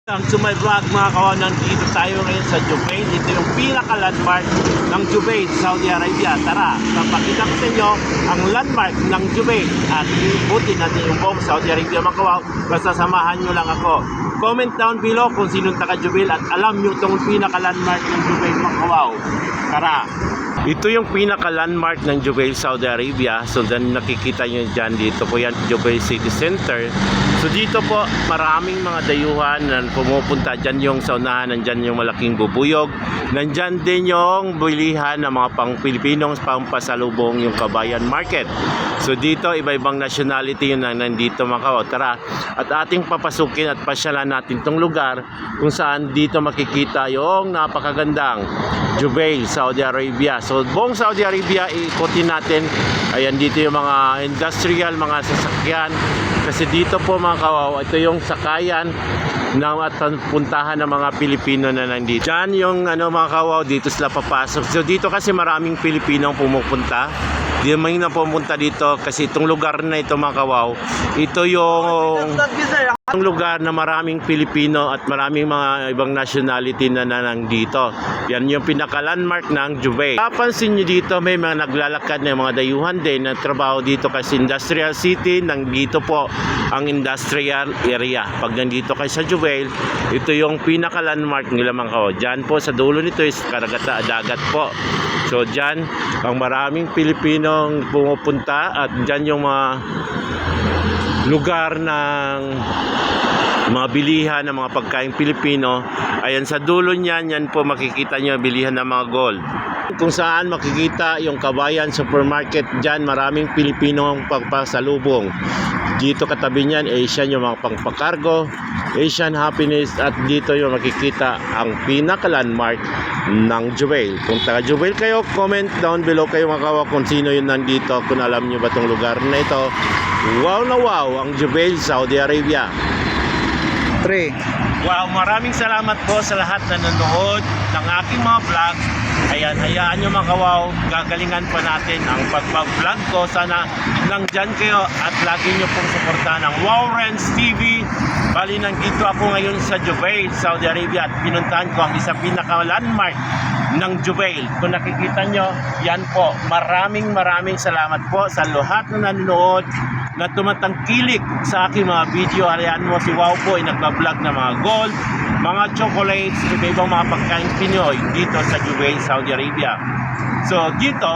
Welcome to my vlog mga kawan. Nandito tayo ngayon sa Jubail. Ito yung pinaka-landmark ng Jubail, Saudi Arabia. Tara, papakita ko sa inyo ang landmark ng Jubail. At ibutin natin yung buong Saudi Arabia mga kawan. Basta samahan nyo lang ako. Comment down below kung sinong taga Jubail at alam nyo itong pinaka-landmark ng Jubail mga kawan. Tara! Ito yung pinaka-landmark ng Jubail, Saudi Arabia. So, dan nakikita nyo dyan, dito po yan, Jubail City Center. So, dito po, maraming mga dayuhan na pumupunta. Dyan yung saunahan, nandyan yung malaking bubuyog. Nandyan din yung bilihan ng mga pang-Pilipinong pampasalubong yung Kabayan Market. So, dito, iba-ibang nationality yun na nandito mga kawan. Tara, at ating papasukin at pasyalan natin tong lugar kung saan dito makikita yung napakagandang Jubail, Saudi Arabia. So, buong Saudi Arabia, ikutin natin. Ayan, dito yung mga industrial, mga sasakyan. Kasi dito po mga kawaw, ito yung sakayan at puntahan ng mga Pilipino na nandito. Diyan yung mga kawaw, dito sila papasok. So, dito kasi maraming Pilipino ang pumupunta. Di may na pumunta dito kasi itong lugar na ito mga kawaw, ito yung lugar na maraming Pilipino at maraming mga ibang nationality na nandito. Yan yung pinaka-landmark ng Jubail. Papansin nyo dito may mga naglalakad na mga dayuhan din na trabaho dito kasi industrial city. Nandito po ang industrial area. Pag nandito kayo sa Jubail, ito yung pinaka-landmark nila mga kawaw. Diyan po sa dulo nito is karagata dagat po. So dyan ang maraming Pilipinong pumupunta at dyan yung mga lugar ng mga bilihan ng mga pagkain Pilipino. Ayan sa dulo niyan, yan po makikita nyo bilihan ng mga gold. Kung saan makikita yung Kabayan Supermarket, dyan maraming Pilipinong pagpasalubong. Dito katabi niyan, Asian yung mga pangpakargo, Asian Happiness, at dito yung makikita ang pinaka-landmark ng Jubail. Kung taga Jubail kayo, comment down below kayo mga kawa kung sino yun nandito, kung alam nyo ba itong lugar na ito. Wow na wow ang Jubail, Saudi Arabia. 3. Wow, maraming salamat po sa lahat na nanonood ng aking mga vlog. Ayan, hayaan nyo mga kawaw, gagalingan pa natin ang pag-vlog ko. Sana nandyan kayo at lagi nyo pong suportahan ang Wow Renz TV. Bali, nandito ako ngayon sa Jubail, Saudi Arabia, at pinuntahan ko ang isang pinaka-landmark ng Jubail. Kung nakikita nyo, yan po. Maraming salamat po sa lahat na nanonood na tumatangkilik sa aking mga video. Hayaan mo si Wow po ay nagbablog ng mga gold, mga chocolates, iba-ibang mga pagkain Pinoy dito sa Jubail, Saudi Arabia. So dito,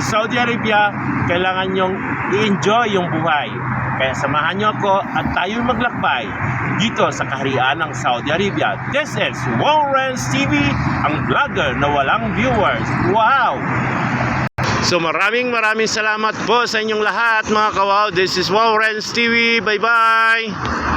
Saudi Arabia, kailangan nyong i-enjoy yung buhay. Kaya samahan nyo ako at tayo maglakbay dito sa kaharian ng Saudi Arabia. This is Wow Renz TV, ang vlogger na walang viewers. Wow! So maraming salamat po sa inyong lahat mga kawaw. This is Wow Renz TV. Bye bye!